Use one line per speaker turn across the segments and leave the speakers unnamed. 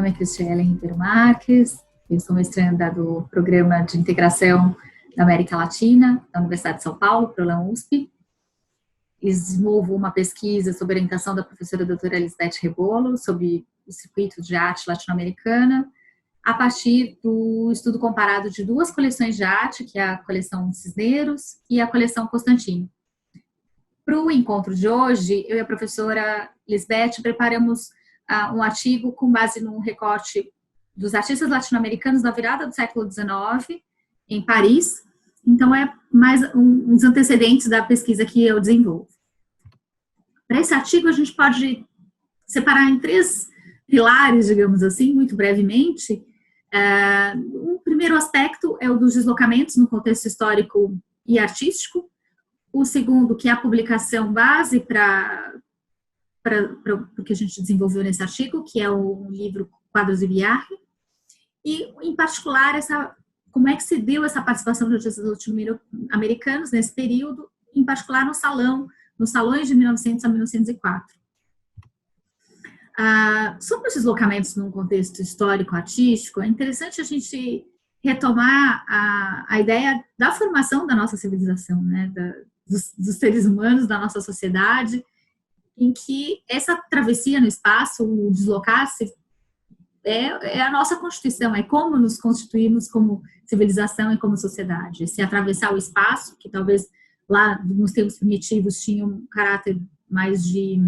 nome é Cristiane Ribeiro Marques, eu sou mestranda do Programa de Integração da América Latina, da Universidade de São Paulo, ProLan USP. Desenvolvo uma pesquisa sob orientação da professora doutora Lisbeth Rebolo, sobre o circuito de arte latino-americana, a partir do estudo comparado de duas coleções de arte, que é a coleção Cisneros e a coleção Constantino. Para o encontro de hoje, eu e a professora Lisbeth preparamos um artigo com base num recorte dos artistas latino-americanos da virada do século XIX, em Paris. Então, é mais uns antecedentes da pesquisa que eu desenvolvo. Para esse artigo, a gente pode separar em três pilares, digamos assim, muito brevemente. O primeiro aspecto é o dos deslocamentos no contexto histórico e artístico. O segundo, que é a publicação base para o que a gente desenvolveu nesse artigo, que é o livro Quadros de Viagem. E, em particular, como é que se deu essa participação de artistas latino-americanos nesse período, em particular nos salões de 1900 a 1904. Sobre os deslocamentos num contexto histórico-artístico, é interessante a gente retomar a ideia da formação da nossa civilização, né, dos seres humanos, da nossa sociedade, em que essa travessia no espaço, o deslocar-se, é a nossa constituição, é como nos constituímos como civilização e como sociedade. Se atravessar o espaço, que talvez lá nos tempos primitivos tinha um caráter mais de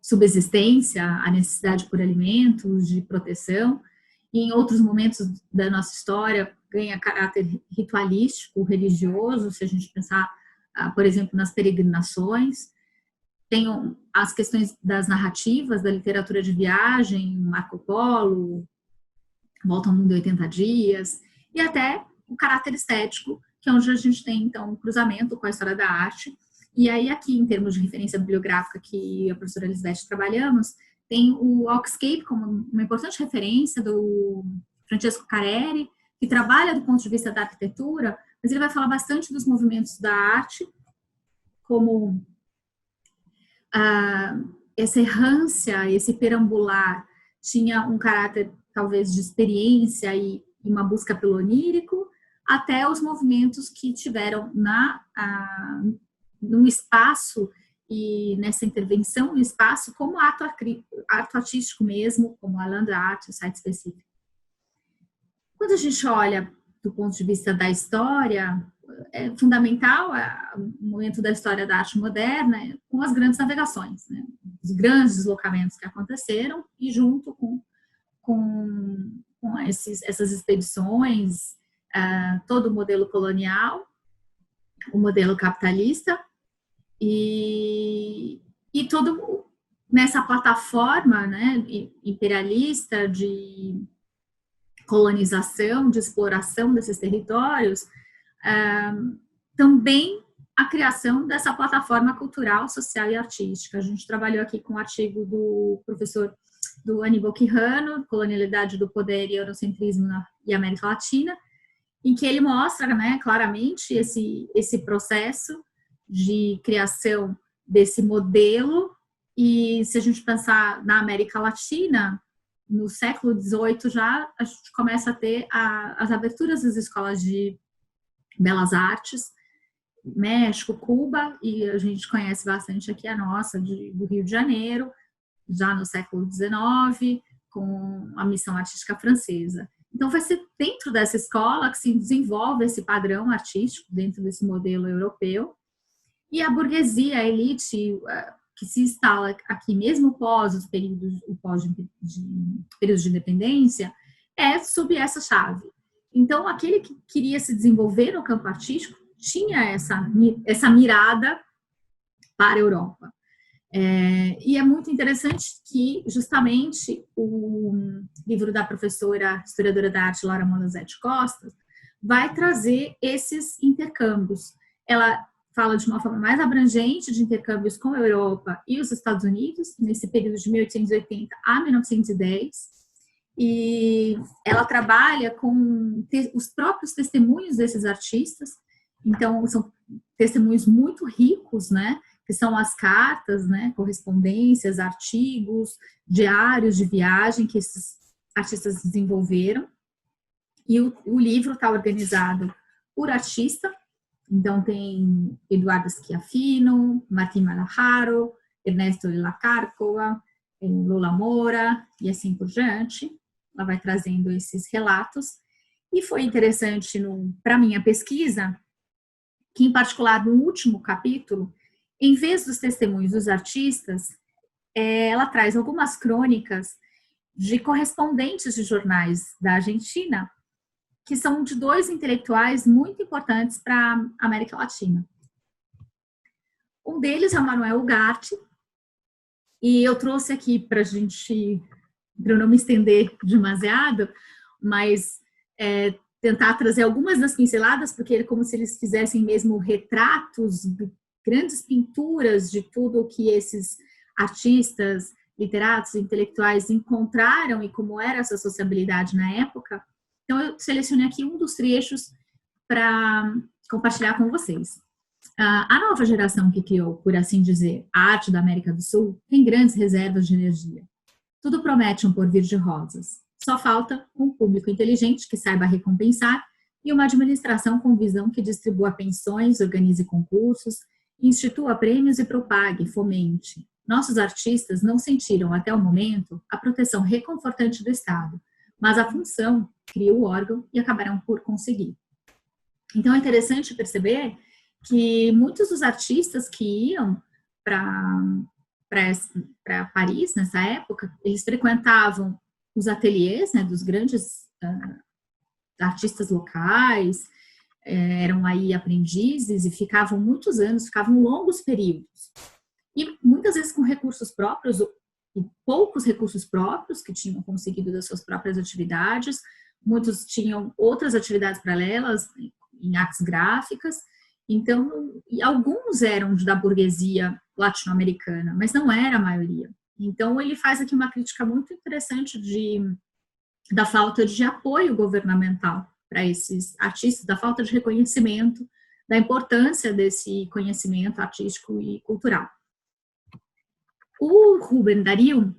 subsistência, a necessidade por alimentos, de proteção, e em outros momentos da nossa história ganha caráter ritualístico, religioso, se a gente pensar, por exemplo, nas peregrinações. Tem as questões das narrativas, da literatura de viagem, Marco Polo, Volta ao Mundo em 80 Dias, e até o caráter estético, que é onde a gente tem, então, um cruzamento com a história da arte. E aí, aqui, em termos de referência bibliográfica que a professora Lisbeth trabalhamos, tem o Oxcape como uma importante referência do Francesco Careri, que trabalha do ponto de vista da arquitetura, mas ele vai falar bastante dos movimentos da arte, como essa errância, esse perambular tinha um caráter talvez de experiência e uma busca pelo onírico, até os movimentos que tiveram no espaço e nessa intervenção no espaço como ato artístico mesmo, como a land art, o site específico. Quando a gente olha do ponto de vista da história, é fundamental o momento da história da arte moderna com as grandes navegações, né? Os grandes deslocamentos que aconteceram e junto com essas expedições, todo o modelo colonial, o modelo capitalista e todo nessa plataforma, né, imperialista de colonização, de exploração desses territórios, também a criação dessa plataforma cultural, social e artística. A gente trabalhou aqui com um artigo do professor do Aníbal Quijano, Colonialidade do Poder e Eurocentrismo e América Latina, em que ele mostra, né, claramente esse processo de criação desse modelo. E se a gente pensar na América Latina, no século XVIII já a gente começa a ter as aberturas das escolas de belas artes, México, Cuba, e a gente conhece bastante aqui a nossa, do Rio de Janeiro, já no século XIX, com a missão artística francesa. Então, vai ser dentro dessa escola que se desenvolve esse padrão artístico, dentro desse modelo europeu, e a burguesia, a elite, que se instala aqui mesmo pós os períodos de independência, é sob essa chave. Então, aquele que queria se desenvolver no campo artístico tinha essa mirada para a Europa. E é muito interessante que, justamente, o livro da professora historiadora da arte, Laura Monazete Costa, vai trazer esses intercâmbios. Ela fala de uma forma mais abrangente de intercâmbios com a Europa e os Estados Unidos, nesse período de 1880 a 1910, e ela trabalha com os próprios testemunhos desses artistas. Então, são testemunhos muito ricos, né? que são as cartas, né, correspondências, artigos, diários de viagem que esses artistas desenvolveram. E o livro está organizado por artista, então tem Eduardo Schiaffino, Martín Malaharo, Ernesto de la Cárcova, Lola Moura e assim por diante. Ela vai trazendo esses relatos. E foi interessante para minha pesquisa, que em particular no último capítulo, em vez dos testemunhos dos artistas, ela traz algumas crônicas de correspondentes de jornais da Argentina, que são de dois intelectuais muito importantes para a América Latina. Um deles é o Manuel Ugarte, e eu trouxe aqui para eu não me estender demasiado, mas tentar trazer algumas das pinceladas, porque é como se eles fizessem mesmo retratos, grandes pinturas de tudo o que esses artistas, literatos, intelectuais encontraram e como era essa sociabilidade na época. Então, eu selecionei aqui um dos trechos para compartilhar com vocês. A nova geração que criou, por assim dizer, a arte da América do Sul tem grandes reservas de energia. Tudo promete um porvir de rosas. Só falta um público inteligente que saiba recompensar e uma administração com visão que distribua pensões, organize concursos, institua prêmios e propague, fomente. Nossos artistas não sentiram, até o momento, a proteção reconfortante do Estado, mas a função cria o órgão e acabarão por conseguir. Então, é interessante perceber que muitos dos artistas que iam para Paris, nessa época, eles frequentavam os ateliês, né, dos grandes artistas locais, eram aí aprendizes e ficavam muitos anos, ficavam longos períodos. E muitas vezes com recursos próprios, e poucos recursos próprios que tinham conseguido das suas próprias atividades, muitos tinham outras atividades paralelas, em artes gráficas, então, e alguns eram da burguesia latino-americana, mas não era a maioria. Então, ele faz aqui uma crítica muito interessante da falta de apoio governamental para esses artistas, da falta de reconhecimento, da importância desse conhecimento artístico e cultural. O Rubén Darío,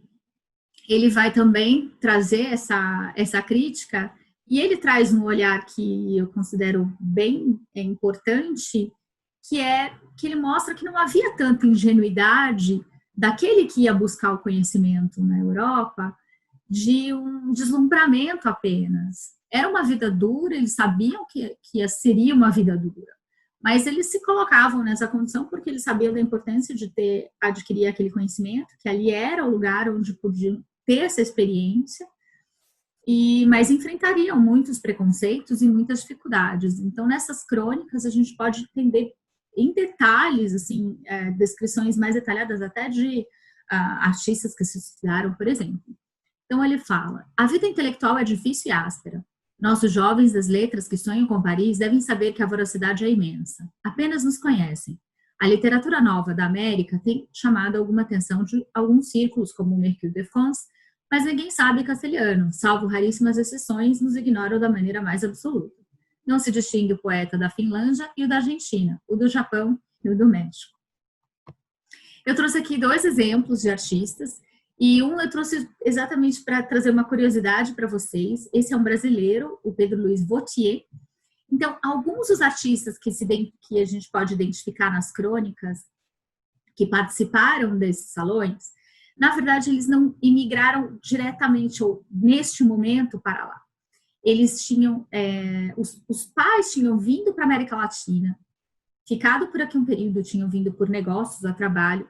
ele vai também trazer essa crítica, e ele traz um olhar que eu considero bem importante, que ele mostra que não havia tanta ingenuidade daquele que ia buscar o conhecimento na Europa, de um deslumbramento apenas. Era uma vida dura, eles sabiam que seria uma vida dura, mas eles se colocavam nessa condição porque eles sabiam da importância de adquirir aquele conhecimento, que ali era o lugar onde podiam ter essa experiência, mas enfrentariam muitos preconceitos e muitas dificuldades. Então, nessas crônicas, a gente pode entender em detalhes, assim, descrições mais detalhadas até de artistas que se suicidaram, por exemplo. Então, ele fala: a vida intelectual é difícil e áspera. Nossos jovens das letras que sonham com Paris devem saber que a voracidade é imensa. Apenas nos conhecem. A literatura nova da América tem chamado alguma atenção de alguns círculos, como o Mercure de France, mas ninguém sabe castelhano, salvo raríssimas exceções, nos ignoram da maneira mais absoluta. Não se distingue o poeta da Finlândia e o da Argentina, o do Japão e o do México. Eu trouxe aqui 2 exemplos de artistas, e um eu trouxe exatamente para trazer uma curiosidade para vocês. Esse é um brasileiro, o Pedro Luiz Vautier. Então, alguns dos artistas que a gente pode identificar nas crônicas, que participaram desses salões, na verdade, eles não imigraram diretamente ou neste momento para lá. Eles tinham, os pais tinham vindo para a América Latina, ficado por aqui um período, tinham vindo por negócios, a trabalho,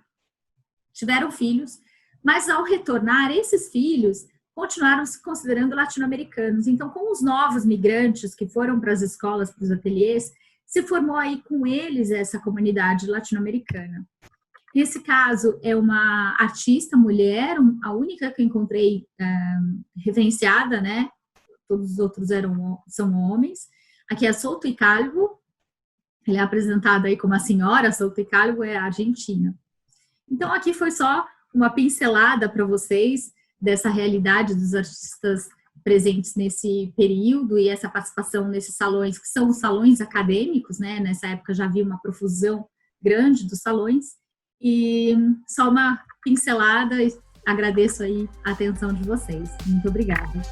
tiveram filhos, mas ao retornar, esses filhos continuaram se considerando latino-americanos. Então, com os novos migrantes que foram para as escolas, para os ateliês, se formou aí com eles essa comunidade latino-americana. Nesse caso, é uma artista mulher, a única que eu encontrei referenciada, né? Todos os outros são homens. Aqui é Souto y Calvo, ela é apresentada aí como a senhora Souto y Calvo, é a argentina. Então, aqui foi só uma pincelada para vocês dessa realidade dos artistas presentes nesse período e essa participação nesses salões, que são os salões acadêmicos, né? Nessa época já havia uma profusão grande dos salões. E só uma pincelada, agradeço aí a atenção de vocês. Muito obrigada.